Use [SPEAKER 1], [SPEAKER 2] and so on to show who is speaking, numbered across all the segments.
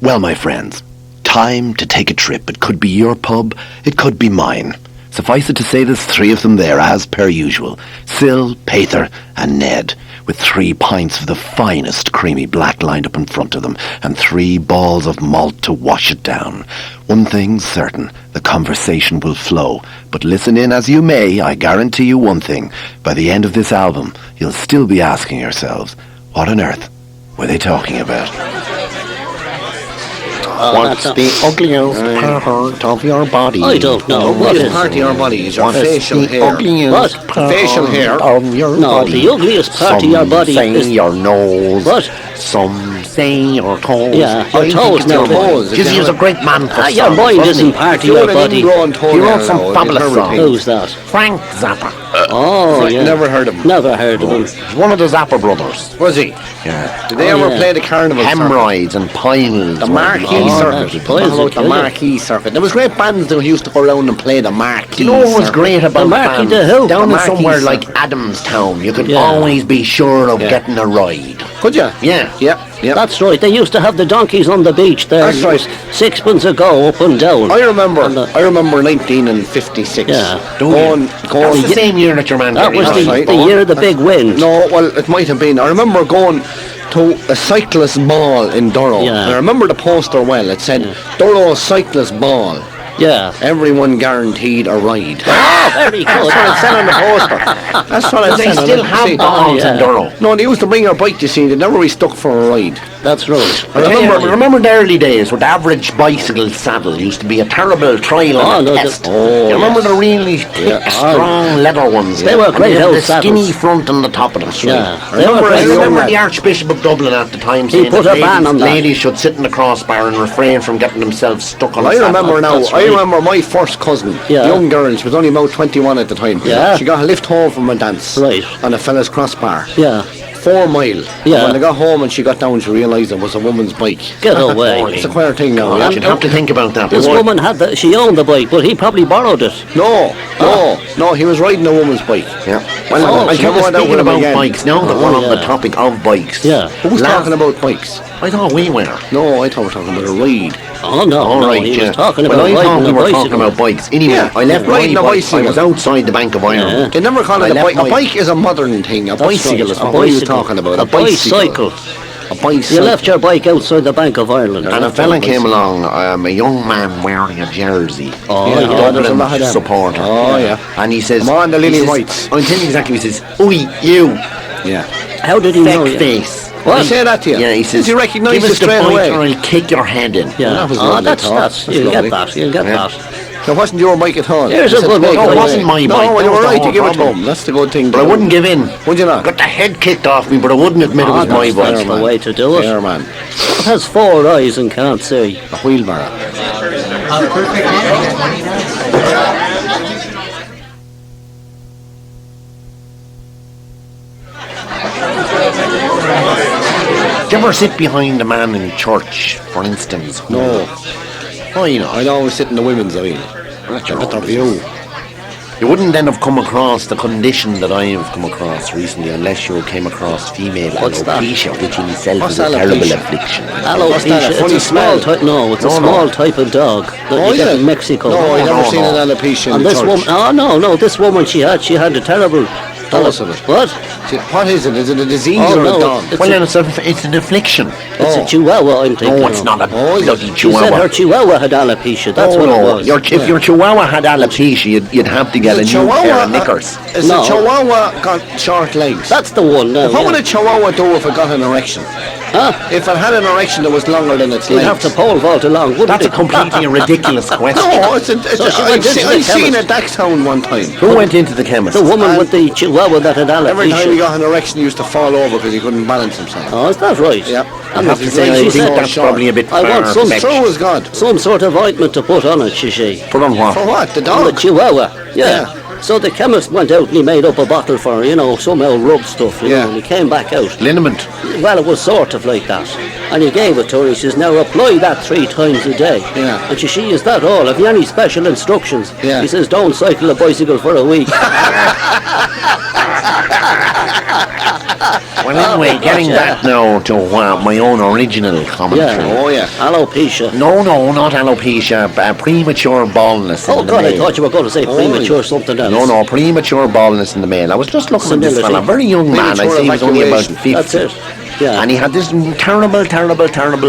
[SPEAKER 1] Well, my friends, time to take a trip. It could be your pub, it could be mine. Suffice it to say there's three of them there, as per usual. Sil.Pater and Ned, with 3 pints of the finest creamy black lined up in front of them, and 3 balls of malt to wash it down. One thing's certain, the conversation will flow. But listen in as you may, I guarantee you one thing. By the end of this album, you'll still be asking yourselves, what on earth were they talking about?
[SPEAKER 2] What's the ugliest part of your body?
[SPEAKER 3] I don't know.
[SPEAKER 2] The ugliest part of your body is your facial hair.
[SPEAKER 3] What?
[SPEAKER 2] Facial hair
[SPEAKER 3] of your body. The ugliest part of your body is
[SPEAKER 2] your nose.
[SPEAKER 3] What?
[SPEAKER 2] Some say your toes.
[SPEAKER 3] Yeah, your toes now.
[SPEAKER 2] Because he was a great man for
[SPEAKER 3] your mind isn't part of your body.
[SPEAKER 2] He wrote some fabulous songs.
[SPEAKER 3] Who's that?
[SPEAKER 2] Frank Zappa.
[SPEAKER 3] Oh, yeah.
[SPEAKER 2] Never heard of him.
[SPEAKER 3] Never heard of him.
[SPEAKER 2] He's one of the Zappa brothers. Was he? Yeah. Did they ever play the carnival? Hemorrhoids and piles. The Marquee Circuit. The Marquee Circuit. There was great bands that used to go around and play the Marquee. You know what was great about bands? Down in somewhere like Adamstown, you could always be sure of getting a ride. Could you? Yeah. Yeah.
[SPEAKER 3] That's right. They used to have the donkeys on the beach there.
[SPEAKER 2] That's right.
[SPEAKER 3] 6pence a go up and down.
[SPEAKER 2] I remember 1956.
[SPEAKER 3] Yeah.
[SPEAKER 2] Going. That was the same year that your man.
[SPEAKER 3] That was the year of the big wind.
[SPEAKER 2] No, well, it might have been. I remember going to a cyclist ball in Durrow.
[SPEAKER 3] Yeah.
[SPEAKER 2] And I remember the poster well. It said Durrow Cyclist Ball.
[SPEAKER 3] Yeah.
[SPEAKER 2] Everyone guaranteed a ride.
[SPEAKER 3] Oh, very good.
[SPEAKER 2] That's what it said on the poster. That's what it said. They still have balls in Durrow. No, they used to bring their bike, you see. They never really stuck for a ride.
[SPEAKER 3] That's right.
[SPEAKER 2] I remember the early days where the average bicycle saddle used to be a terrible trial and test. You remember the really thick, strong leather ones?
[SPEAKER 3] They were great old
[SPEAKER 2] the skinny
[SPEAKER 3] saddles.
[SPEAKER 2] front and the top of them.
[SPEAKER 3] Yeah.
[SPEAKER 2] I remember the Archbishop of Dublin at the time saying
[SPEAKER 3] put a ban on that.
[SPEAKER 2] ladies should sit in the crossbar and refrain from getting themselves stuck on the saddle. I remember my first cousin, young girl, she was only about 21 at the time.
[SPEAKER 3] Yeah.
[SPEAKER 2] She got a lift home from a dance on a fella's crossbar.
[SPEAKER 3] Yeah.
[SPEAKER 2] 4 mile.
[SPEAKER 3] Yeah.
[SPEAKER 2] When they got home and she got down, she realised it was a woman's bike.
[SPEAKER 3] Get away.
[SPEAKER 2] It's a queer thing now. You'd have to think about that.
[SPEAKER 3] This woman she owned the bike, but he probably borrowed it.
[SPEAKER 2] No, he was riding a woman's bike. Yeah. Well, speaking about bikes, now that we're on the topic of bikes.
[SPEAKER 3] Yeah.
[SPEAKER 2] Who's talking about bikes? I thought we were. No, I thought we were talking about a ride.
[SPEAKER 3] Oh, no.
[SPEAKER 2] All right,
[SPEAKER 3] he was talking
[SPEAKER 2] well,
[SPEAKER 3] about
[SPEAKER 2] I thought we were
[SPEAKER 3] bicycle.
[SPEAKER 2] talking about bikes. Anyway, I left riding a bicycle. I was outside the Bank of Ireland.
[SPEAKER 3] Yeah.
[SPEAKER 2] They never call it a bike. A bike is a modern thing. A bicycle is what you're talking about.
[SPEAKER 3] A bicycle.
[SPEAKER 2] A bicycle.
[SPEAKER 3] You left your bike outside the Bank of Ireland.
[SPEAKER 2] And a fella came along, a young man wearing a jersey.
[SPEAKER 3] Oh,
[SPEAKER 2] Dublin supporter. Oh, yeah. And he says, "Come on, the Lily Whites." I'm telling you exactly. He says, "Oi, you." Yeah.
[SPEAKER 3] How did he know you?
[SPEAKER 2] Face.
[SPEAKER 3] What?
[SPEAKER 2] I say that to you. Yeah, he says, "Did you recognise you straight away?" Or I'll kick your head in.
[SPEAKER 3] Yeah.
[SPEAKER 2] Well, that was
[SPEAKER 3] that's you'll get that. You'll get that.
[SPEAKER 2] It wasn't your bike at all.
[SPEAKER 3] Here's a good bike.
[SPEAKER 2] No, it wasn't my bike. No, you were right to give it to him. That's the good thing. But I wouldn't give in. Would you not? Got the head kicked off me, but I wouldn't admit it was my bike.
[SPEAKER 3] That's the way to do it.
[SPEAKER 2] Fair man.
[SPEAKER 3] It has 4 eyes and can't see.
[SPEAKER 2] A wheelbarrow. Do you ever sit behind a man in church, for instance? No. Why not? I'd always sit in the women's aisle. That's your better view. You wouldn't then have come across the condition that I have come across recently unless you came across female alopecia, which in itself is a terrible affliction.
[SPEAKER 3] Alopecia? It's a small type. No, it's a small type of dog that you get in Mexico.
[SPEAKER 2] No, I've never seen an alopecia in church.
[SPEAKER 3] Woman, no, this woman she had a terrible.
[SPEAKER 2] Tell us of it.
[SPEAKER 3] What?
[SPEAKER 2] What is it? Is it a disease or a dog?
[SPEAKER 3] Well,
[SPEAKER 2] then it's an affliction.
[SPEAKER 3] It's a chihuahua, I'm thinking.
[SPEAKER 2] No, it's not a bloody chihuahua.
[SPEAKER 3] She said her chihuahua had alopecia. That's what it was.
[SPEAKER 2] If your chihuahua had alopecia, you'd have to get a new pair of knickers. Is the chihuahua got short legs?
[SPEAKER 3] That's the one.
[SPEAKER 2] What would a chihuahua do if it got an erection?
[SPEAKER 3] Huh?
[SPEAKER 2] If it had an erection that was longer than its legs?
[SPEAKER 3] You'd have to pole vault along, wouldn't
[SPEAKER 2] That's a completely ridiculous question. No, I've seen a Daxhound one time. Who went into the chemist?
[SPEAKER 3] The woman with the chihuahua that had alopecia.
[SPEAKER 2] Every time he got an erection, he used to fall over because he couldn't balance himself.
[SPEAKER 3] Oh, is that right?
[SPEAKER 2] Yeah. I have to say, I think that's probably a bit far.
[SPEAKER 3] I want
[SPEAKER 2] God.
[SPEAKER 3] some sort of ointment to put on it, she.
[SPEAKER 2] Put on what? For what? The dog?
[SPEAKER 3] On the chihuahua. Yeah. So the chemist went out and he made up a bottle for her, some old rub stuff, you know, and he came back out.
[SPEAKER 2] Liniment?
[SPEAKER 3] Well, it was sort of like that. And he gave it to her. He says, now apply that 3 times a day.
[SPEAKER 2] Yeah.
[SPEAKER 3] And she is that all? Have you any special instructions?
[SPEAKER 2] Yeah.
[SPEAKER 3] He says, don't cycle a bicycle for a week.
[SPEAKER 2] Well, anyway, getting back now to my own original commentary.
[SPEAKER 3] Alopecia.
[SPEAKER 2] No, not alopecia. Premature baldness.
[SPEAKER 3] Oh,
[SPEAKER 2] in the
[SPEAKER 3] God, I
[SPEAKER 2] male.
[SPEAKER 3] thought you were going to say premature something else.
[SPEAKER 2] No, premature baldness in the male. I was just looking at this fella, very young man. I say he was only about 50.
[SPEAKER 3] That's it. Yeah.
[SPEAKER 2] And he had this terrible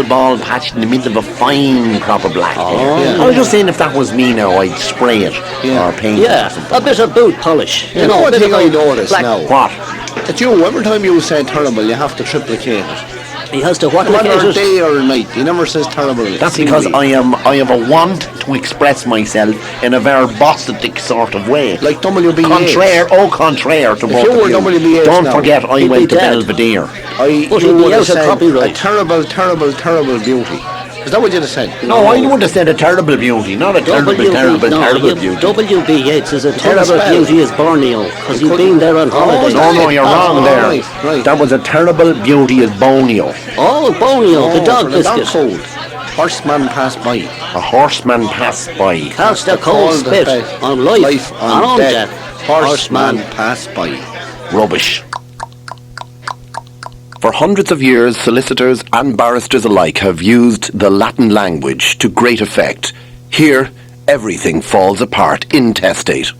[SPEAKER 2] bald patch in the middle of a fine crop of black hair. I was just saying if that was me now, I'd spray it or paint it or something.
[SPEAKER 3] A bit of boot polish.
[SPEAKER 2] You know,
[SPEAKER 4] one thing I noticed now.
[SPEAKER 2] What?
[SPEAKER 4] That every time you say terrible, you have to triplicate it.
[SPEAKER 3] He has to what?
[SPEAKER 4] Whether day or night, he never says terrible.
[SPEAKER 2] That's because I have a want to express myself in a verbosity sort of way.
[SPEAKER 4] Like WBA.
[SPEAKER 2] Contraire to both
[SPEAKER 4] you were
[SPEAKER 2] of you.
[SPEAKER 4] WBA
[SPEAKER 2] Don't
[SPEAKER 4] now,
[SPEAKER 2] forget I
[SPEAKER 3] he'd
[SPEAKER 2] went
[SPEAKER 3] be
[SPEAKER 2] to
[SPEAKER 3] dead.
[SPEAKER 2] Belvedere.
[SPEAKER 3] But
[SPEAKER 4] You
[SPEAKER 3] he'd be
[SPEAKER 4] would have
[SPEAKER 3] out of
[SPEAKER 4] said
[SPEAKER 3] copyright.
[SPEAKER 4] a terrible beauty. Is that what you'd have said?
[SPEAKER 2] No, I would have said a terrible beauty, not a terrible beauty.
[SPEAKER 3] W.B. Yeats is a terrible beauty is Borneo, because he'd been there on holiday.
[SPEAKER 2] No, you're wrong there.
[SPEAKER 4] Right.
[SPEAKER 2] That was a terrible beauty is Bonio.
[SPEAKER 3] Oh, Borneo, the dog biscuit.
[SPEAKER 4] Cold. Horseman passed by.
[SPEAKER 2] A horseman passed by.
[SPEAKER 3] Cast a cold spit on life and on death.
[SPEAKER 4] Horseman passed by.
[SPEAKER 1] Rubbish. For hundreds of years, solicitors and barristers alike have used the Latin language to great effect. Here, everything falls apart intestate.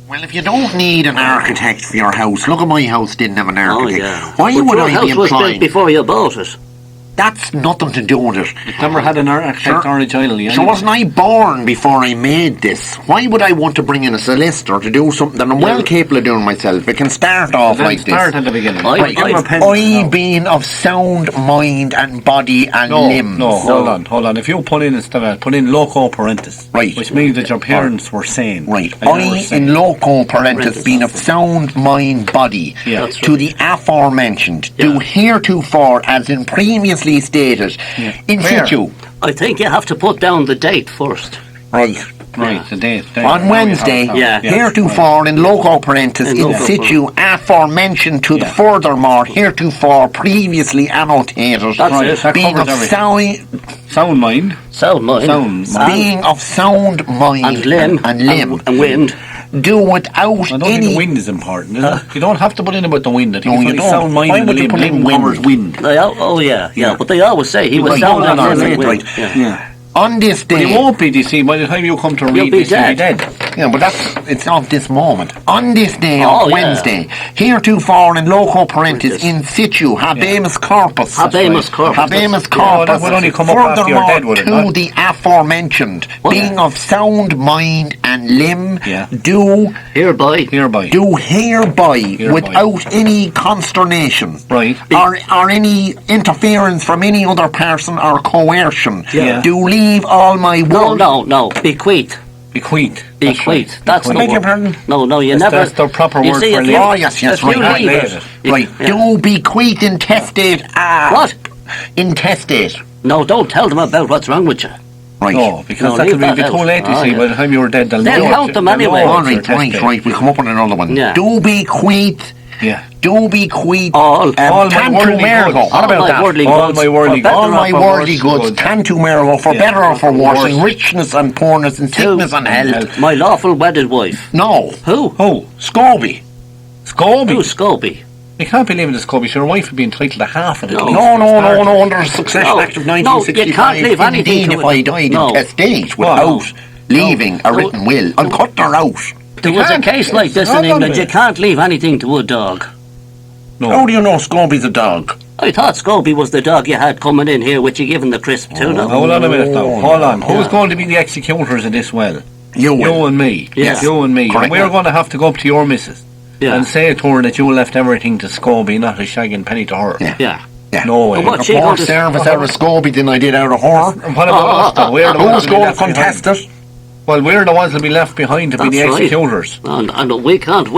[SPEAKER 2] Well, if you don't need an architect for your house, look at my house didn't have an architect.
[SPEAKER 3] Oh, yeah.
[SPEAKER 2] Why
[SPEAKER 3] But
[SPEAKER 2] would
[SPEAKER 3] your
[SPEAKER 2] I be
[SPEAKER 3] house was built
[SPEAKER 2] implying?
[SPEAKER 3] before you bought it.
[SPEAKER 2] That's nothing to do with it.
[SPEAKER 5] Never had an architect originally.
[SPEAKER 2] So wasn't I born before I made this? Why would I want to bring in a solicitor to do something that I'm well capable of doing myself? It can start off like
[SPEAKER 5] Start
[SPEAKER 2] this.
[SPEAKER 5] at the beginning.
[SPEAKER 2] I being of sound mind and body and limbs.
[SPEAKER 5] No, hold on. If you put in instead of put in loco parentis,
[SPEAKER 2] Right.
[SPEAKER 5] which means that your parents were sane.
[SPEAKER 2] Right.
[SPEAKER 5] And you were
[SPEAKER 2] I,
[SPEAKER 5] sane.
[SPEAKER 2] in loco parentis, being of sound mind body,
[SPEAKER 5] Yeah. That's
[SPEAKER 2] to the aforementioned, do heretofore, as in previously stated, in
[SPEAKER 5] Where?
[SPEAKER 2] situ.
[SPEAKER 3] I think you have to put down the date first.
[SPEAKER 2] Right.
[SPEAKER 5] Right, the date.
[SPEAKER 2] On Wednesday, heretofore in loco parentis,
[SPEAKER 3] In
[SPEAKER 2] in
[SPEAKER 3] loco
[SPEAKER 2] situ, aforementioned to the furthermore, heretofore, previously annotated,
[SPEAKER 3] That's it.
[SPEAKER 2] being of
[SPEAKER 5] That
[SPEAKER 2] sound,
[SPEAKER 5] Sound mind.
[SPEAKER 3] Sound mind.
[SPEAKER 2] being of sound mind
[SPEAKER 3] And limb.
[SPEAKER 2] and
[SPEAKER 3] wind.
[SPEAKER 2] do without
[SPEAKER 5] I don't think
[SPEAKER 2] any.
[SPEAKER 5] the wind is important, is it? You don't have to put in about the wind. I think
[SPEAKER 2] No,
[SPEAKER 5] it's
[SPEAKER 2] you
[SPEAKER 5] only
[SPEAKER 2] don't.
[SPEAKER 5] sound mind
[SPEAKER 2] Why
[SPEAKER 5] and
[SPEAKER 2] would you
[SPEAKER 5] limb.
[SPEAKER 2] put in
[SPEAKER 5] Limb
[SPEAKER 2] wind?
[SPEAKER 5] covers wind.
[SPEAKER 3] Yeah, but they always say he was
[SPEAKER 2] Right,
[SPEAKER 3] sound
[SPEAKER 2] hold on,
[SPEAKER 3] and
[SPEAKER 2] right,
[SPEAKER 3] wind.
[SPEAKER 2] right.
[SPEAKER 3] Yeah.
[SPEAKER 2] On this
[SPEAKER 5] But
[SPEAKER 2] day,
[SPEAKER 5] he won't be, you see, by the time you come to read
[SPEAKER 3] be
[SPEAKER 5] this, he'll be
[SPEAKER 3] dead.
[SPEAKER 5] dead.
[SPEAKER 2] yeah, but it's of this moment. On this day,
[SPEAKER 3] Oh,
[SPEAKER 2] on
[SPEAKER 3] yeah.
[SPEAKER 2] Wednesday, heretofore in loco parentis, in situ, habemus corpus.
[SPEAKER 3] Habemus corpus.
[SPEAKER 2] Habemus
[SPEAKER 5] Yeah,
[SPEAKER 2] corpus.
[SPEAKER 5] that would only come up after you're dead, would it
[SPEAKER 2] to
[SPEAKER 5] not?
[SPEAKER 2] the aforementioned, being of sound mind and limb,
[SPEAKER 5] Yeah.
[SPEAKER 2] do
[SPEAKER 3] Hereby.
[SPEAKER 2] hereby, without any consternation,
[SPEAKER 5] Right.
[SPEAKER 2] or any interference from any other person or coercion,
[SPEAKER 5] Yeah.
[SPEAKER 2] do leave all my word.
[SPEAKER 3] No. Bequeath.
[SPEAKER 5] Bequeath.
[SPEAKER 3] Bequeath. That's the
[SPEAKER 2] Beg your
[SPEAKER 3] word.
[SPEAKER 2] pardon?
[SPEAKER 3] No, you never.
[SPEAKER 5] That's the proper
[SPEAKER 3] you
[SPEAKER 5] word
[SPEAKER 3] see,
[SPEAKER 5] for
[SPEAKER 3] if
[SPEAKER 5] leave.
[SPEAKER 3] you-
[SPEAKER 2] Oh, yes,
[SPEAKER 3] if you
[SPEAKER 2] right.
[SPEAKER 3] leave
[SPEAKER 5] Leave
[SPEAKER 3] it.
[SPEAKER 5] it.
[SPEAKER 2] Right,
[SPEAKER 3] Yeah.
[SPEAKER 2] do bequeath intestate.
[SPEAKER 3] What?
[SPEAKER 2] Intestate.
[SPEAKER 3] No, don't tell them about what's wrong with you.
[SPEAKER 2] Right.
[SPEAKER 5] No, because
[SPEAKER 3] No,
[SPEAKER 5] that
[SPEAKER 3] leave
[SPEAKER 5] could
[SPEAKER 3] that
[SPEAKER 5] be
[SPEAKER 3] out.
[SPEAKER 5] too late, you
[SPEAKER 3] Oh,
[SPEAKER 5] see.
[SPEAKER 3] yeah.
[SPEAKER 5] By the time you were dead, they'll
[SPEAKER 3] They'll
[SPEAKER 5] know
[SPEAKER 3] count
[SPEAKER 5] it.
[SPEAKER 3] them
[SPEAKER 5] They'll
[SPEAKER 3] anyway.
[SPEAKER 5] know
[SPEAKER 2] All
[SPEAKER 5] it's your
[SPEAKER 2] right,
[SPEAKER 5] test
[SPEAKER 2] right.
[SPEAKER 5] date.
[SPEAKER 2] We'll come up with another one.
[SPEAKER 3] Yeah.
[SPEAKER 2] Do bequeath.
[SPEAKER 5] Yeah.
[SPEAKER 2] Do bequeath.
[SPEAKER 3] All
[SPEAKER 5] my worldly
[SPEAKER 2] Tantumergo.
[SPEAKER 5] goods.
[SPEAKER 2] What about
[SPEAKER 3] my
[SPEAKER 2] that?
[SPEAKER 3] worldly
[SPEAKER 5] All
[SPEAKER 3] goods.
[SPEAKER 5] my worldly
[SPEAKER 3] For better
[SPEAKER 2] All
[SPEAKER 3] or
[SPEAKER 2] my
[SPEAKER 3] for
[SPEAKER 2] worldly
[SPEAKER 3] worse.
[SPEAKER 2] goods, tantumergo, for
[SPEAKER 5] Yeah.
[SPEAKER 2] better or for worse, in
[SPEAKER 5] Worse.
[SPEAKER 2] richness and poorness, in sickness and health.
[SPEAKER 3] My lawful wedded wife.
[SPEAKER 2] No.
[SPEAKER 3] Who?
[SPEAKER 5] Oh,
[SPEAKER 2] Scobie.
[SPEAKER 5] Scobie.
[SPEAKER 3] Who's Scobie?
[SPEAKER 5] You can't be leaving the Scobie. Your wife would be entitled to half of it.
[SPEAKER 3] No.
[SPEAKER 2] No, under the Succession
[SPEAKER 3] No.
[SPEAKER 2] Act of
[SPEAKER 3] No, you
[SPEAKER 2] 1965.
[SPEAKER 3] can't leave anything
[SPEAKER 2] Indeed,
[SPEAKER 3] to
[SPEAKER 2] if
[SPEAKER 3] it.
[SPEAKER 2] I died
[SPEAKER 3] No.
[SPEAKER 2] intestate
[SPEAKER 5] Well,
[SPEAKER 2] without leaving a written will, I'm cutting her out.
[SPEAKER 3] There was a case like this in England. You can't leave anything to a dog.
[SPEAKER 5] No.
[SPEAKER 2] How do you know Scobie's a dog?
[SPEAKER 3] I thought Scobie was the dog you had coming in here, which you given the crisp to. No?
[SPEAKER 5] Hold on a minute now. Hold on. Who's going to be the executors of this well?
[SPEAKER 2] You will.
[SPEAKER 5] You and me.
[SPEAKER 3] Yes.
[SPEAKER 5] You and me.
[SPEAKER 2] Correct.
[SPEAKER 5] And we're going to have to go up to your missus
[SPEAKER 3] Yeah.
[SPEAKER 5] and say to her that you left everything to Scobie, not a shagging penny to her.
[SPEAKER 2] Yeah.
[SPEAKER 3] Yeah.
[SPEAKER 2] Yeah.
[SPEAKER 5] No way.
[SPEAKER 3] But what,
[SPEAKER 2] A
[SPEAKER 3] she
[SPEAKER 2] more
[SPEAKER 3] going to-
[SPEAKER 2] service out of Scobie than I did out of her.
[SPEAKER 5] And what about us though? We're the ones
[SPEAKER 2] Who's
[SPEAKER 5] who'll be
[SPEAKER 2] going to
[SPEAKER 5] left
[SPEAKER 2] contest
[SPEAKER 5] behind.
[SPEAKER 2] it?
[SPEAKER 5] Well, we're the ones that'll be left behind to be the
[SPEAKER 3] That's right.
[SPEAKER 5] executors.
[SPEAKER 3] And we can't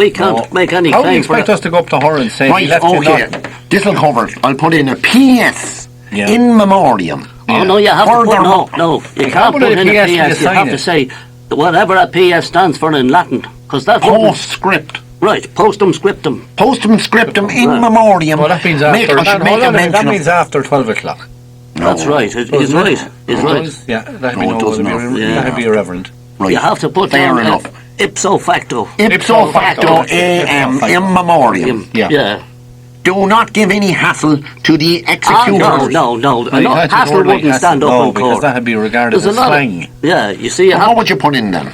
[SPEAKER 3] make any
[SPEAKER 5] How do you
[SPEAKER 3] claim for
[SPEAKER 5] expect
[SPEAKER 3] it.
[SPEAKER 5] us to go up to her and say,
[SPEAKER 2] Right,
[SPEAKER 5] "You left
[SPEAKER 2] okay.
[SPEAKER 5] you not-"
[SPEAKER 2] This'll cover it. I'll put in a PS
[SPEAKER 5] Yeah.
[SPEAKER 2] in memoriam.
[SPEAKER 3] Oh, no, you have to put,
[SPEAKER 2] Furthermore-
[SPEAKER 3] no, you
[SPEAKER 5] can't
[SPEAKER 3] can't
[SPEAKER 5] put
[SPEAKER 3] put
[SPEAKER 5] a
[SPEAKER 3] in a
[SPEAKER 5] PS till you
[SPEAKER 3] PS, you
[SPEAKER 5] sign
[SPEAKER 3] have
[SPEAKER 5] it.
[SPEAKER 3] to say whatever a PS stands for in Latin, because that wouldn't,
[SPEAKER 2] Postscript.
[SPEAKER 3] right, postum scriptum.
[SPEAKER 2] Postum scriptum in
[SPEAKER 3] Right.
[SPEAKER 2] memoriam.
[SPEAKER 5] Well, that means
[SPEAKER 2] I
[SPEAKER 5] after.
[SPEAKER 2] should make a mention
[SPEAKER 5] That
[SPEAKER 2] of-
[SPEAKER 5] means after 12 o'clock.
[SPEAKER 3] That's right, he's
[SPEAKER 5] Doesn't it?
[SPEAKER 3] right, he's right.
[SPEAKER 5] Yeah, that'd
[SPEAKER 2] No,
[SPEAKER 5] be
[SPEAKER 2] it doesn't.
[SPEAKER 5] that'd be irreverent.
[SPEAKER 2] Right.
[SPEAKER 3] You have to put
[SPEAKER 2] Fair
[SPEAKER 3] down
[SPEAKER 2] enough.
[SPEAKER 3] ipso facto.
[SPEAKER 2] Ipso facto AM in memoriam.
[SPEAKER 3] Yeah.
[SPEAKER 2] Do not give any hassle to the executors.
[SPEAKER 3] No. Hassle wouldn't stand up in
[SPEAKER 5] because
[SPEAKER 3] court.
[SPEAKER 5] that would be regarded
[SPEAKER 3] There's
[SPEAKER 5] as
[SPEAKER 3] a lot
[SPEAKER 5] slang.
[SPEAKER 3] you see,
[SPEAKER 2] What would you put in then?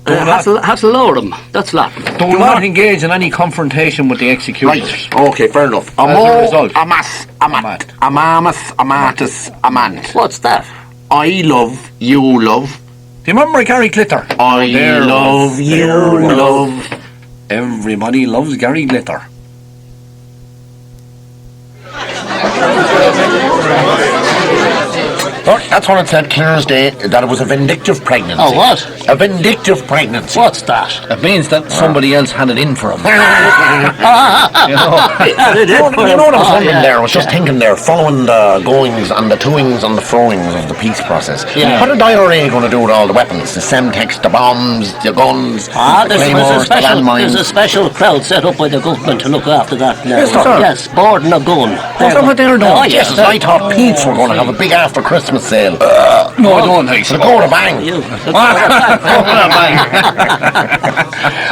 [SPEAKER 3] Hassleorum. That's Latin.
[SPEAKER 5] Do not engage in any confrontation with the executors.
[SPEAKER 2] Right. Okay, fair enough.
[SPEAKER 5] As a result.
[SPEAKER 2] Amas, amat, amamus, amatus, amant.
[SPEAKER 3] What's that?
[SPEAKER 2] I love, you love.
[SPEAKER 5] Do you remember Gary Glitter?
[SPEAKER 2] I love, you love.
[SPEAKER 5] Everybody loves Gary Glitter.
[SPEAKER 2] Look, that's what it said clear as day, that it was a vindictive pregnancy.
[SPEAKER 3] Oh, what?
[SPEAKER 2] A vindictive pregnancy.
[SPEAKER 3] What's that?
[SPEAKER 5] It means that somebody else had it in for him.
[SPEAKER 2] You know what I was wondering there? I was just thinking there, following the goings and the toings and the froings of the peace process.
[SPEAKER 3] Yeah.
[SPEAKER 2] What are the IRA going to do with all the weapons? The Semtex, the bombs, the guns, the claymores, the landmines?
[SPEAKER 3] There's a special crowd set up by the government to look after that now.
[SPEAKER 2] Yes,
[SPEAKER 3] boarding a gun.
[SPEAKER 2] Is that what they're doing?
[SPEAKER 3] Oh,
[SPEAKER 2] yes, I thought Pints were going to have a big after Christmas sale.
[SPEAKER 5] No, I don't think so.
[SPEAKER 2] Go to bang.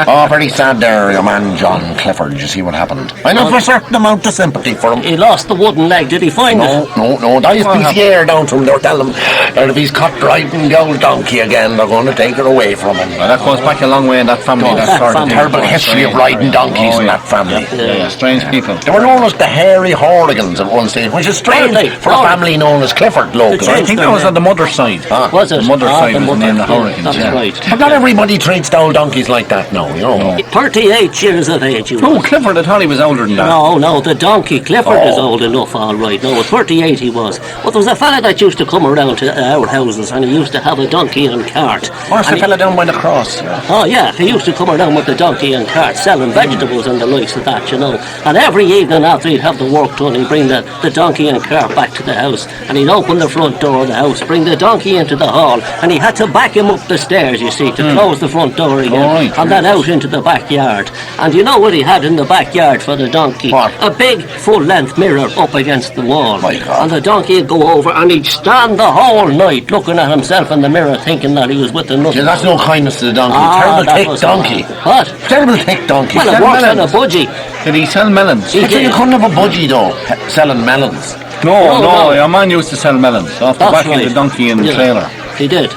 [SPEAKER 2] Oh, very sad there, your man John Clifford. You see what happened? I know for a certain amount of sympathy for him.
[SPEAKER 3] He lost the wooden leg. Did he find it?
[SPEAKER 2] No. The ISPCA down to him. They were telling him that if he's caught riding the old donkey again, they're going to take it away from him.
[SPEAKER 5] Well, that goes back a long way in that family.
[SPEAKER 3] That
[SPEAKER 5] sort of
[SPEAKER 2] Terrible history of riding donkeys in that family.
[SPEAKER 5] Yeah, strange people.
[SPEAKER 2] They were known as the Hairy Horrigans at one stage, which is strange for a family known as Clifford locally.
[SPEAKER 5] I think that was on the mother's side.
[SPEAKER 3] Was it?
[SPEAKER 5] The mother's side was named the
[SPEAKER 3] yeah,
[SPEAKER 5] Hurricanes.
[SPEAKER 3] That's right.
[SPEAKER 2] But not everybody treats the old donkeys like that now, you know.
[SPEAKER 3] 38 years of age he was.
[SPEAKER 5] Oh, Clifford, I thought he was older than that.
[SPEAKER 3] No, the donkey. Clifford is old enough, all right. No, 38 he was. But there was a fella that used to come around to our houses and he used to have a donkey and cart.
[SPEAKER 2] Where's the fella down by the cross?
[SPEAKER 3] Oh, yeah, he used to come around with the donkey and cart selling vegetables and the likes of that, you know. And every evening after he'd have the work done, he'd bring the donkey and cart back to the house and he'd open the front door of the house, bring the donkey into the hall, and he had to back him up the stairs, you see, to close the front door again, and then out into the backyard. And you know what he had in the backyard for the donkey?
[SPEAKER 2] What?
[SPEAKER 3] A big full-length mirror up against the wall.
[SPEAKER 2] My God.
[SPEAKER 3] And the donkey would go over and he'd stand the whole night looking at himself in the mirror thinking that he was with another.
[SPEAKER 2] Yeah, that's no kindness to the donkey.
[SPEAKER 3] that
[SPEAKER 2] Terrible thick
[SPEAKER 3] was-
[SPEAKER 2] donkey.
[SPEAKER 3] What?
[SPEAKER 2] Terrible thick donkey.
[SPEAKER 3] Well, it
[SPEAKER 2] Selling
[SPEAKER 3] works on a
[SPEAKER 2] melons.
[SPEAKER 3] budgie.
[SPEAKER 5] Did he sell melons?
[SPEAKER 3] He
[SPEAKER 2] But
[SPEAKER 3] did.
[SPEAKER 2] you couldn't have a budgie though, selling melons.
[SPEAKER 5] No, your man used to sell melons off the
[SPEAKER 3] That's
[SPEAKER 5] back
[SPEAKER 3] right.
[SPEAKER 5] of the donkey in the
[SPEAKER 3] Yeah.
[SPEAKER 5] trailer.
[SPEAKER 3] He did.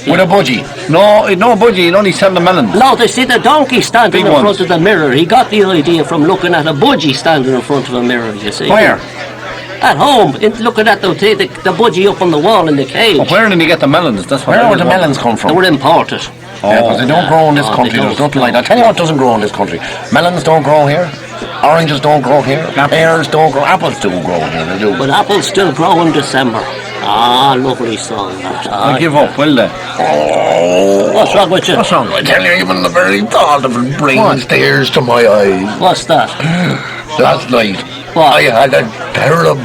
[SPEAKER 2] With a budgie.
[SPEAKER 5] No budgie, he'd only sell the melons.
[SPEAKER 3] No, they see the donkey standing
[SPEAKER 5] Big
[SPEAKER 3] in front
[SPEAKER 5] ones.
[SPEAKER 3] of the mirror. He got the idea from looking at a budgie standing in front of a mirror, you see.
[SPEAKER 2] Where?
[SPEAKER 3] At home, looking at the budgie up on the wall in the cage.
[SPEAKER 5] But where did he get the melons? That's what
[SPEAKER 2] Where
[SPEAKER 5] I
[SPEAKER 2] would the
[SPEAKER 5] was
[SPEAKER 2] melons come
[SPEAKER 3] They
[SPEAKER 2] from?
[SPEAKER 3] were imported.
[SPEAKER 2] Yeah, because they don't grow in this
[SPEAKER 3] Oh,
[SPEAKER 2] country.
[SPEAKER 3] they
[SPEAKER 2] There's
[SPEAKER 3] don't.
[SPEAKER 2] nothing like that. Tell you what doesn't grow in this country. Melons don't grow here. Oranges don't grow here. Pears don't grow. Apples do grow here. They do.
[SPEAKER 3] But apples still grow in December. Ah, lovely song that.
[SPEAKER 5] I'll give up, will they?
[SPEAKER 2] Oh,
[SPEAKER 3] What's wrong with you?
[SPEAKER 2] what's wrong? I tell you, even the very thought of it brings tears to my eyes.
[SPEAKER 3] What's that?
[SPEAKER 2] Last night,
[SPEAKER 3] What?
[SPEAKER 2] I had a terrible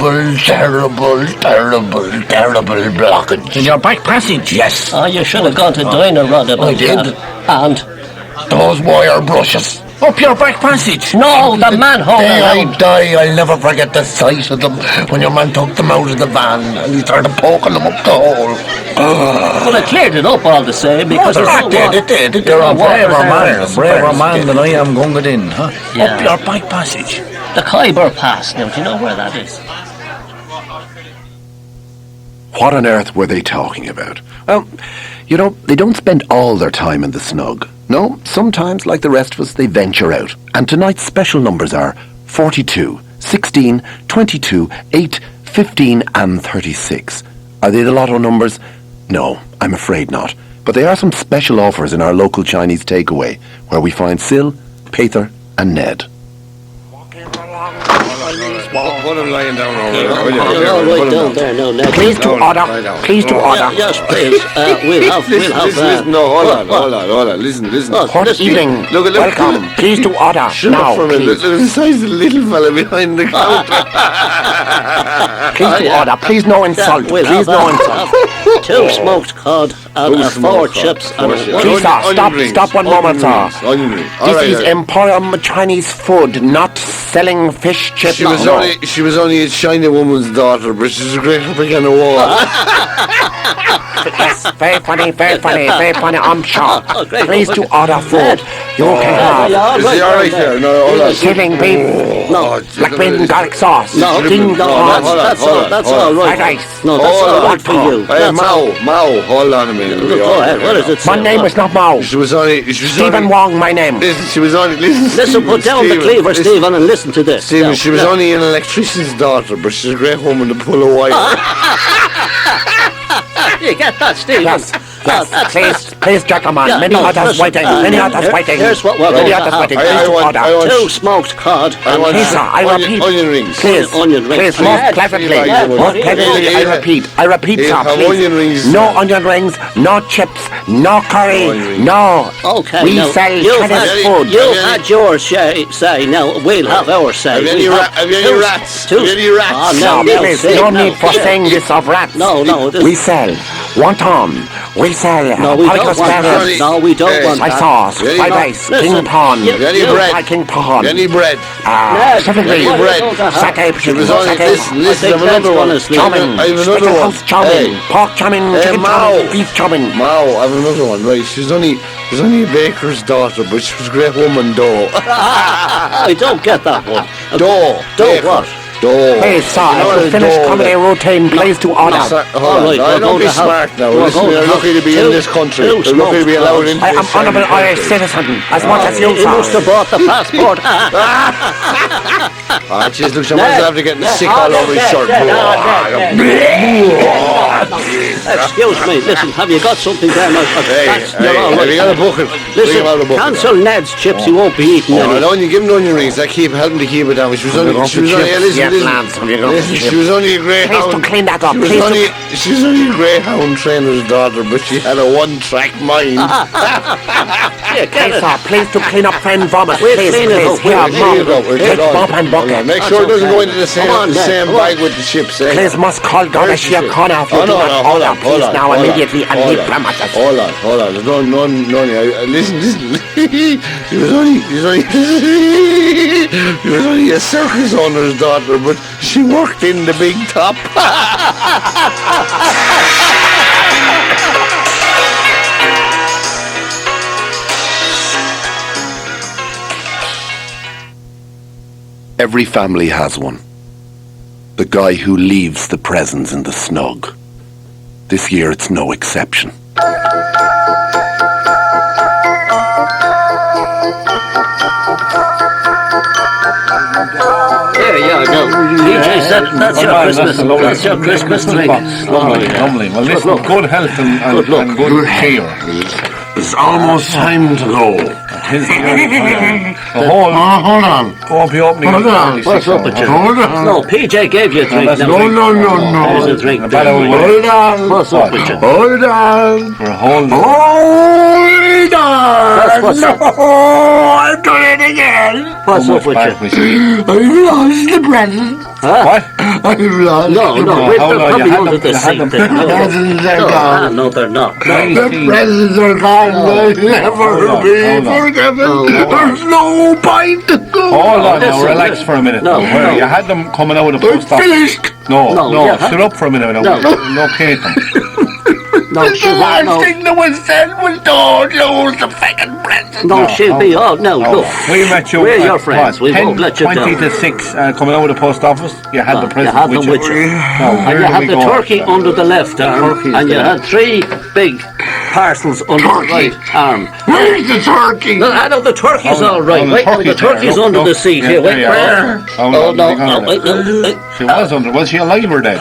[SPEAKER 2] blockage.
[SPEAKER 5] In your back passage?
[SPEAKER 2] Yes,
[SPEAKER 3] Oh, you should have gone to Dinah Rod about
[SPEAKER 2] I did.
[SPEAKER 3] that. And?
[SPEAKER 2] those wire brushes.
[SPEAKER 5] Up your back passage?
[SPEAKER 3] No, the manhole.
[SPEAKER 2] Day I die, I'll never forget the sight of them when your man took them out of the van and he started poking them up the hole.
[SPEAKER 3] Well, it cleared it up all the same because
[SPEAKER 2] Well,
[SPEAKER 3] there's no water.
[SPEAKER 2] it did.
[SPEAKER 5] You're a
[SPEAKER 3] No water
[SPEAKER 5] braver
[SPEAKER 3] there.
[SPEAKER 5] man, a braver man than I am going it in, huh?
[SPEAKER 3] Yeah.
[SPEAKER 5] Up your back passage.
[SPEAKER 3] The Khyber Pass. Now, do you know where that is?
[SPEAKER 1] What on earth were they talking about? Well, you know, they don't spend all their time in the snug. No, sometimes, like the rest of us, they venture out. And tonight's special numbers are 42, 16, 22, 8, 15 and 36. Are they the lotto numbers? No, I'm afraid not. But they are some special offers in our local Chinese takeaway, where we find Sil.Pater And Ned.
[SPEAKER 4] Put him lying down over there.
[SPEAKER 3] You're all right down there now, Ned.
[SPEAKER 2] Please to order. Please to order.
[SPEAKER 3] Yes, please. We'll have.
[SPEAKER 4] Listen, no, hold on. Listen.
[SPEAKER 2] Good evening.
[SPEAKER 4] Look.
[SPEAKER 2] Welcome. Please to order.
[SPEAKER 4] Shut up
[SPEAKER 2] Now,
[SPEAKER 4] for a minute.
[SPEAKER 2] please.
[SPEAKER 4] Look at the size of the little fella behind the counter.
[SPEAKER 2] Please to order. Please no insult.
[SPEAKER 3] We'll
[SPEAKER 2] Please
[SPEAKER 3] have
[SPEAKER 2] no insult.
[SPEAKER 3] 2 smoked cod and 4 chips and
[SPEAKER 4] Four chips.
[SPEAKER 3] one.
[SPEAKER 2] Please, sir, stop 1 moment, sir.
[SPEAKER 4] Onion rings.
[SPEAKER 2] This is Emporium Chinese food, not selling fish chips.
[SPEAKER 4] She was only a China woman's daughter, but she's a great big on the wall.
[SPEAKER 2] Yes, very funny, very funny, very funny. I'm sure.
[SPEAKER 3] Oh, great.
[SPEAKER 2] Please to order food. You can have
[SPEAKER 4] Is he alright there? No, hold on.
[SPEAKER 2] killing beef,
[SPEAKER 3] No.
[SPEAKER 2] black bean and garlic sauce,
[SPEAKER 3] No,
[SPEAKER 2] ding dong,
[SPEAKER 3] that's all right.
[SPEAKER 2] fried rice.
[SPEAKER 3] No, that's all right for you.
[SPEAKER 4] Hey,
[SPEAKER 3] That's all.
[SPEAKER 4] Mao, hold on a minute.
[SPEAKER 3] Go ahead. What does it say?
[SPEAKER 2] My name is not Mao.
[SPEAKER 4] She was only...
[SPEAKER 2] Stephen Wong, my name.
[SPEAKER 4] Listen, she was only...
[SPEAKER 3] Listen, put down the cleaver, Stephen, and listen to this.
[SPEAKER 4] Stephen,
[SPEAKER 3] Now,
[SPEAKER 4] she was
[SPEAKER 3] now.
[SPEAKER 4] only an electrician's daughter, but she's a great woman to pull a wire.
[SPEAKER 3] You get that, Stephen?
[SPEAKER 2] Yes, yes. Please, gentlemen.
[SPEAKER 3] Yeah,
[SPEAKER 2] Many
[SPEAKER 3] no,
[SPEAKER 2] others
[SPEAKER 3] listen,
[SPEAKER 2] waiting. Many others waiting.
[SPEAKER 3] Here's what we're
[SPEAKER 2] Many
[SPEAKER 3] going to
[SPEAKER 2] others
[SPEAKER 3] have.
[SPEAKER 2] waiting.
[SPEAKER 4] I
[SPEAKER 2] Please
[SPEAKER 4] want-
[SPEAKER 2] order.
[SPEAKER 3] 2 smoked cod.
[SPEAKER 4] I want
[SPEAKER 2] Please, sir, I repeat.
[SPEAKER 4] onion rings.
[SPEAKER 2] Please,
[SPEAKER 3] Onion rings.
[SPEAKER 2] please, most
[SPEAKER 3] Yes.
[SPEAKER 2] pleasantly,
[SPEAKER 4] Yeah,
[SPEAKER 2] most
[SPEAKER 4] yeah,
[SPEAKER 2] pleasantly,
[SPEAKER 4] yeah,
[SPEAKER 2] I
[SPEAKER 4] yeah.
[SPEAKER 2] repeat,
[SPEAKER 4] Yeah,
[SPEAKER 2] sir,
[SPEAKER 4] have
[SPEAKER 2] please.
[SPEAKER 4] onion rings.
[SPEAKER 2] No onion rings, no chips, no curry,
[SPEAKER 4] Onion rings.
[SPEAKER 2] no.
[SPEAKER 3] Okay,
[SPEAKER 2] We
[SPEAKER 3] now,
[SPEAKER 2] sell
[SPEAKER 3] you've
[SPEAKER 2] tennis
[SPEAKER 3] had,
[SPEAKER 2] food.
[SPEAKER 3] you've had your say, now we'll have our say.
[SPEAKER 4] Have you
[SPEAKER 3] We'll
[SPEAKER 4] any
[SPEAKER 3] two-
[SPEAKER 4] rats?
[SPEAKER 3] two-
[SPEAKER 4] Have you any rats?
[SPEAKER 3] Oh,
[SPEAKER 2] No,
[SPEAKER 3] no,
[SPEAKER 2] please,
[SPEAKER 3] say,
[SPEAKER 2] no
[SPEAKER 3] no.
[SPEAKER 2] need for saying this of rats.
[SPEAKER 3] No, this-
[SPEAKER 2] We sell wonton, we sell
[SPEAKER 3] No, we don't
[SPEAKER 2] Polish
[SPEAKER 3] want
[SPEAKER 2] asparagus,
[SPEAKER 3] that. No, we don't
[SPEAKER 4] Hey,
[SPEAKER 3] want
[SPEAKER 2] fried
[SPEAKER 3] that.
[SPEAKER 2] sauce,
[SPEAKER 4] Really?
[SPEAKER 2] fried
[SPEAKER 4] No.
[SPEAKER 2] rice,
[SPEAKER 3] Listen,
[SPEAKER 2] king pond,
[SPEAKER 3] you-
[SPEAKER 4] Any
[SPEAKER 3] you-
[SPEAKER 4] bread?
[SPEAKER 2] fried king pond,
[SPEAKER 4] Any bread?
[SPEAKER 2] specifically,
[SPEAKER 3] What are
[SPEAKER 4] bread.
[SPEAKER 3] you going to have?
[SPEAKER 2] satay,
[SPEAKER 4] She was only...
[SPEAKER 2] satay,
[SPEAKER 4] Listen,
[SPEAKER 3] I think
[SPEAKER 4] I have another
[SPEAKER 3] that's
[SPEAKER 4] one.
[SPEAKER 3] honestly-
[SPEAKER 2] chow mein,
[SPEAKER 4] I have
[SPEAKER 2] special
[SPEAKER 4] another one.
[SPEAKER 2] house chow mein,
[SPEAKER 4] Hey.
[SPEAKER 2] pork chow mein,
[SPEAKER 4] Hey,
[SPEAKER 2] chicken chow
[SPEAKER 4] Mao.
[SPEAKER 2] mein, beef chow mein.
[SPEAKER 4] Mao, I have another one, right? She's only a baker's daughter, but she was a great woman, though.
[SPEAKER 3] I don't get that one.
[SPEAKER 4] Dough.
[SPEAKER 3] Dough
[SPEAKER 4] Baker.
[SPEAKER 3] what?
[SPEAKER 4] Dough.
[SPEAKER 2] Hey, sir,
[SPEAKER 4] You know
[SPEAKER 2] as we
[SPEAKER 4] the
[SPEAKER 2] finish
[SPEAKER 4] dough
[SPEAKER 2] comedy
[SPEAKER 4] that-
[SPEAKER 2] routine, please to order.
[SPEAKER 4] Hold
[SPEAKER 3] All
[SPEAKER 4] on,
[SPEAKER 3] right,
[SPEAKER 4] no,
[SPEAKER 3] we're
[SPEAKER 4] don't
[SPEAKER 3] going
[SPEAKER 4] be
[SPEAKER 3] to have-
[SPEAKER 4] smart now.
[SPEAKER 3] we're
[SPEAKER 4] Listen,
[SPEAKER 3] going to
[SPEAKER 4] you're
[SPEAKER 3] have
[SPEAKER 4] lucky to be in
[SPEAKER 3] two-
[SPEAKER 4] this country.
[SPEAKER 3] two
[SPEAKER 4] You're lucky to be
[SPEAKER 3] smoked
[SPEAKER 4] allowed
[SPEAKER 3] dogs.
[SPEAKER 4] into
[SPEAKER 2] I am
[SPEAKER 4] this
[SPEAKER 2] honourable
[SPEAKER 4] country.
[SPEAKER 2] Irish citizen, as much as you,
[SPEAKER 3] He must have
[SPEAKER 2] sir.
[SPEAKER 3] brought the passport.
[SPEAKER 4] Ah, jeez, look, someone's after getting sick all over his shirt.
[SPEAKER 3] Excuse me, listen, have you got something there? No,
[SPEAKER 4] Hey,
[SPEAKER 3] you're all
[SPEAKER 4] have you got a bucket? Bring him out a
[SPEAKER 3] Listen,
[SPEAKER 4] bucket.
[SPEAKER 3] cancel Ned's chips, he won't be eating
[SPEAKER 4] Oh,
[SPEAKER 3] any.
[SPEAKER 4] don't you give him onion rings? That help him to keep it down. She was only, yeah, listen, she was only a
[SPEAKER 2] Please to
[SPEAKER 4] greyhound.
[SPEAKER 2] clean that up,
[SPEAKER 4] She was
[SPEAKER 2] please
[SPEAKER 4] only, she was only a greyhound trainer's daughter, but she had a one-track mind.
[SPEAKER 3] Yeah,
[SPEAKER 2] Please,
[SPEAKER 3] get it.
[SPEAKER 2] sir, please to clean up friend vomit,
[SPEAKER 3] We'll
[SPEAKER 2] please,
[SPEAKER 3] clean it
[SPEAKER 2] please.
[SPEAKER 3] up,
[SPEAKER 2] Here,
[SPEAKER 3] we'll
[SPEAKER 2] Mom,
[SPEAKER 4] Here you go, we're
[SPEAKER 2] take
[SPEAKER 4] done.
[SPEAKER 2] Bob and
[SPEAKER 4] Hold on,
[SPEAKER 2] bucket.
[SPEAKER 4] make sure it doesn't
[SPEAKER 3] okay.
[SPEAKER 4] go into the same,
[SPEAKER 3] Come on, Ned,
[SPEAKER 4] same
[SPEAKER 3] come on.
[SPEAKER 4] bag with the chips, eh?
[SPEAKER 2] Please must call down a sheer corner if you do not order, please now, immediately, and leave premises.
[SPEAKER 4] Hold on. There's no, listen. He was only, he was only a circus owner's daughter, but she worked in the big top.
[SPEAKER 1] Every family has one. The guy who leaves the presents in the snug. This year it's no exception.
[SPEAKER 3] There you go. DJ's that's your Christmas. That's your Christmas tree.
[SPEAKER 5] Lovely. Well, listen,
[SPEAKER 3] luck.
[SPEAKER 5] good health and good cheer.
[SPEAKER 1] It's almost time to go.
[SPEAKER 5] His
[SPEAKER 1] Hold on.
[SPEAKER 5] won't be opening.
[SPEAKER 1] Hold on.
[SPEAKER 3] What's up with you?
[SPEAKER 1] Hold on.
[SPEAKER 3] No, PJ gave you a drink.
[SPEAKER 5] that's
[SPEAKER 3] now.
[SPEAKER 5] no,
[SPEAKER 3] There's a
[SPEAKER 1] no.
[SPEAKER 3] drink.
[SPEAKER 5] Better
[SPEAKER 3] there.
[SPEAKER 5] we-
[SPEAKER 1] Hold on.
[SPEAKER 3] What's up with you?
[SPEAKER 1] Hold on.
[SPEAKER 5] For a whole.
[SPEAKER 1] Hold on.
[SPEAKER 3] That's what's up.
[SPEAKER 1] Oh, I'm doing it again.
[SPEAKER 3] What's up with
[SPEAKER 5] back
[SPEAKER 3] you?
[SPEAKER 5] we see.
[SPEAKER 1] I've lost the present.
[SPEAKER 3] Huh?
[SPEAKER 5] What?
[SPEAKER 1] I've lost
[SPEAKER 3] No,
[SPEAKER 1] the
[SPEAKER 3] wait,
[SPEAKER 5] hold
[SPEAKER 3] they're
[SPEAKER 5] on,
[SPEAKER 3] probably
[SPEAKER 5] you had
[SPEAKER 3] under
[SPEAKER 5] them-
[SPEAKER 3] the
[SPEAKER 5] you had
[SPEAKER 3] seat
[SPEAKER 5] them-
[SPEAKER 3] there. No,
[SPEAKER 1] presents are
[SPEAKER 3] no,
[SPEAKER 1] gone.
[SPEAKER 3] no, they're not. No.
[SPEAKER 1] The presents are gone. They'll never
[SPEAKER 5] Hold
[SPEAKER 1] be
[SPEAKER 5] on.
[SPEAKER 1] forgiven. There's no point to go.
[SPEAKER 5] Hold on now,
[SPEAKER 3] listen,
[SPEAKER 5] relax
[SPEAKER 3] listen.
[SPEAKER 5] for a minute.
[SPEAKER 3] No,
[SPEAKER 5] Where
[SPEAKER 3] no.
[SPEAKER 5] you had them coming out of the
[SPEAKER 1] They're
[SPEAKER 5] post office.
[SPEAKER 1] finished.
[SPEAKER 5] No,
[SPEAKER 3] yeah.
[SPEAKER 5] sit up for a minute. No, locate them.
[SPEAKER 3] No,
[SPEAKER 1] The
[SPEAKER 3] she'll
[SPEAKER 1] last
[SPEAKER 3] no,
[SPEAKER 1] thing that was said was don't lose the fucking present.
[SPEAKER 3] no, she'll be all. No, look.
[SPEAKER 5] We met you.
[SPEAKER 3] We're
[SPEAKER 5] at,
[SPEAKER 3] your friends.
[SPEAKER 5] what,
[SPEAKER 3] We won't let you
[SPEAKER 5] 20
[SPEAKER 3] down.
[SPEAKER 5] to 6 coming out of the post office. You had the
[SPEAKER 3] You
[SPEAKER 5] present
[SPEAKER 3] had
[SPEAKER 5] with
[SPEAKER 3] them
[SPEAKER 5] you.
[SPEAKER 3] with you.
[SPEAKER 5] Now,
[SPEAKER 3] And
[SPEAKER 5] where
[SPEAKER 3] you
[SPEAKER 5] do
[SPEAKER 3] had
[SPEAKER 5] we
[SPEAKER 3] the
[SPEAKER 5] go?
[SPEAKER 3] turkey under the left arm,
[SPEAKER 5] Turkey's
[SPEAKER 3] and you
[SPEAKER 5] there.
[SPEAKER 3] had 3 big parcels under the right arm.
[SPEAKER 1] Where's the turkey?
[SPEAKER 3] No, I know the turkey's all right. Wait, no, the turkey's
[SPEAKER 5] there.
[SPEAKER 3] under
[SPEAKER 5] Look,
[SPEAKER 3] the seat
[SPEAKER 5] yeah,
[SPEAKER 3] here. Wait,
[SPEAKER 5] there you are.
[SPEAKER 3] where?
[SPEAKER 5] Oh,
[SPEAKER 3] Oh, no,
[SPEAKER 5] hang on a
[SPEAKER 3] wait,
[SPEAKER 5] minute.
[SPEAKER 3] no, wait.
[SPEAKER 5] She was under. Was she alive or dead?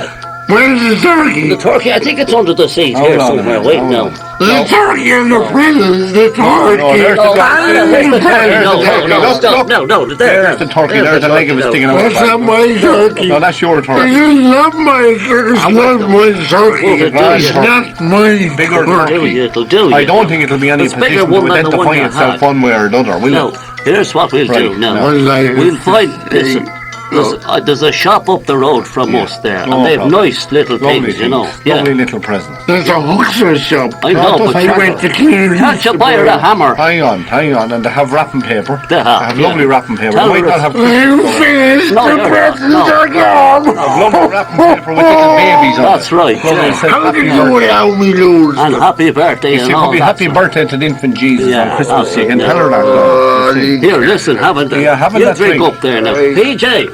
[SPEAKER 1] Where's the turkey?
[SPEAKER 3] The turkey, I think it's under the seat
[SPEAKER 5] Hold
[SPEAKER 3] here
[SPEAKER 5] on a
[SPEAKER 3] somewhere.
[SPEAKER 5] minute,
[SPEAKER 3] Wait,
[SPEAKER 5] hold
[SPEAKER 3] no.
[SPEAKER 5] on.
[SPEAKER 1] The turkey and the presents. The turkey.
[SPEAKER 5] there's the
[SPEAKER 3] Oh,
[SPEAKER 5] turkey.
[SPEAKER 3] where's the turkey?
[SPEAKER 5] There's
[SPEAKER 3] No,
[SPEAKER 5] the turkey.
[SPEAKER 3] no,
[SPEAKER 5] Look,
[SPEAKER 3] stop.
[SPEAKER 5] look.
[SPEAKER 3] No, there.
[SPEAKER 5] There's the turkey. There's the leg of it sticking out.
[SPEAKER 1] That's not my turkey.
[SPEAKER 5] No, that's your turkey.
[SPEAKER 1] It's not my turkey. It's not my turkey. It's not my
[SPEAKER 5] Bigger
[SPEAKER 1] turkey.
[SPEAKER 3] It'll do you.
[SPEAKER 5] I don't think it'll be any
[SPEAKER 3] It's bigger
[SPEAKER 5] position
[SPEAKER 3] one
[SPEAKER 5] to
[SPEAKER 3] than the one
[SPEAKER 5] identify
[SPEAKER 3] you
[SPEAKER 5] itself
[SPEAKER 3] had.
[SPEAKER 5] one way or another, will
[SPEAKER 3] No,
[SPEAKER 5] it?
[SPEAKER 3] here's what we'll do
[SPEAKER 5] Right,
[SPEAKER 3] now.
[SPEAKER 1] no.
[SPEAKER 3] We'll find, listen, There's a shop up the road from us there, and they've nice little things, you know.
[SPEAKER 5] Lovely little presents.
[SPEAKER 4] There's a hooker shop.
[SPEAKER 3] I know, but
[SPEAKER 4] I went to clean.
[SPEAKER 3] can't you buy her a hammer?
[SPEAKER 5] Hang on, and they have wrapping paper.
[SPEAKER 3] They have,
[SPEAKER 5] lovely wrapping paper.
[SPEAKER 3] Tell
[SPEAKER 5] They might
[SPEAKER 3] her
[SPEAKER 5] not have
[SPEAKER 4] I'm
[SPEAKER 5] Christmas
[SPEAKER 4] finished.
[SPEAKER 3] No,
[SPEAKER 4] The
[SPEAKER 3] you're not.
[SPEAKER 4] presents
[SPEAKER 3] No.
[SPEAKER 4] are gone.
[SPEAKER 5] lovely wrapping paper with little babies on
[SPEAKER 3] That's
[SPEAKER 5] it.
[SPEAKER 3] right.
[SPEAKER 5] Lovely, it says
[SPEAKER 4] How
[SPEAKER 5] happy
[SPEAKER 4] did you
[SPEAKER 5] birthday.
[SPEAKER 4] allow me lose?
[SPEAKER 3] And happy birthday
[SPEAKER 5] You see,
[SPEAKER 3] and
[SPEAKER 5] it
[SPEAKER 3] all
[SPEAKER 5] could be
[SPEAKER 3] that.
[SPEAKER 5] happy birthday to the infant Jesus
[SPEAKER 3] Yeah,
[SPEAKER 5] on Christmas.
[SPEAKER 3] that's
[SPEAKER 5] You
[SPEAKER 3] it,
[SPEAKER 5] can
[SPEAKER 3] yeah.
[SPEAKER 5] tell her that. though. You see.
[SPEAKER 3] Here, listen, haven't
[SPEAKER 5] Yeah, having
[SPEAKER 3] you
[SPEAKER 5] that
[SPEAKER 3] drink
[SPEAKER 5] drink.
[SPEAKER 3] up there now. PJ!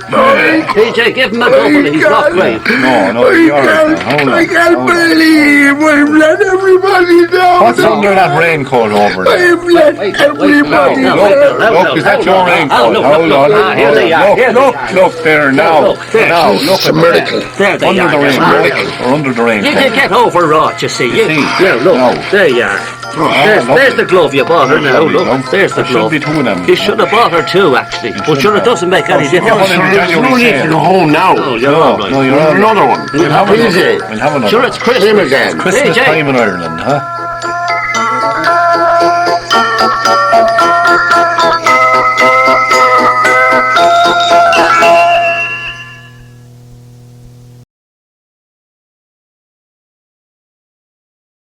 [SPEAKER 3] PJ, give him a couple, he's not great.
[SPEAKER 5] No, you're all right now. Hold on.
[SPEAKER 4] I can't
[SPEAKER 5] hold on.
[SPEAKER 4] believe I've let everybody down.
[SPEAKER 5] What's under that raincoat over there?
[SPEAKER 4] I've let everybody
[SPEAKER 3] no,
[SPEAKER 4] down.
[SPEAKER 5] Look, is that your raincoat? Hold on.
[SPEAKER 3] Here they are, here they are.
[SPEAKER 5] Look there now.
[SPEAKER 3] Look, there.
[SPEAKER 5] Now, look
[SPEAKER 4] It's
[SPEAKER 5] at
[SPEAKER 4] a miracle.
[SPEAKER 3] There they
[SPEAKER 5] Under
[SPEAKER 3] are.
[SPEAKER 5] the
[SPEAKER 3] There's
[SPEAKER 5] raincoat. Or under the
[SPEAKER 3] You can
[SPEAKER 5] raincoat.
[SPEAKER 3] get overwrought, you see.
[SPEAKER 5] see?
[SPEAKER 3] Yeah, look,
[SPEAKER 5] No.
[SPEAKER 3] there you are. There's the glove you bought her now, look. There's the
[SPEAKER 5] There should
[SPEAKER 3] glove.
[SPEAKER 5] be two of them.
[SPEAKER 3] You should have bought her two, actually. But sure, it doesn't make any
[SPEAKER 5] should have
[SPEAKER 3] difference.
[SPEAKER 5] one in
[SPEAKER 4] There's no
[SPEAKER 5] January
[SPEAKER 4] need to
[SPEAKER 5] sale.
[SPEAKER 4] go home now.
[SPEAKER 3] No, you're all right.
[SPEAKER 5] No, you're all right.
[SPEAKER 4] Another one.
[SPEAKER 5] We'll have another.
[SPEAKER 4] PJ.
[SPEAKER 5] We'll have another.
[SPEAKER 3] Sure, it's
[SPEAKER 4] Him
[SPEAKER 3] Christmas.
[SPEAKER 4] again.
[SPEAKER 5] Christmas
[SPEAKER 3] PJ.
[SPEAKER 5] time in Ireland, huh?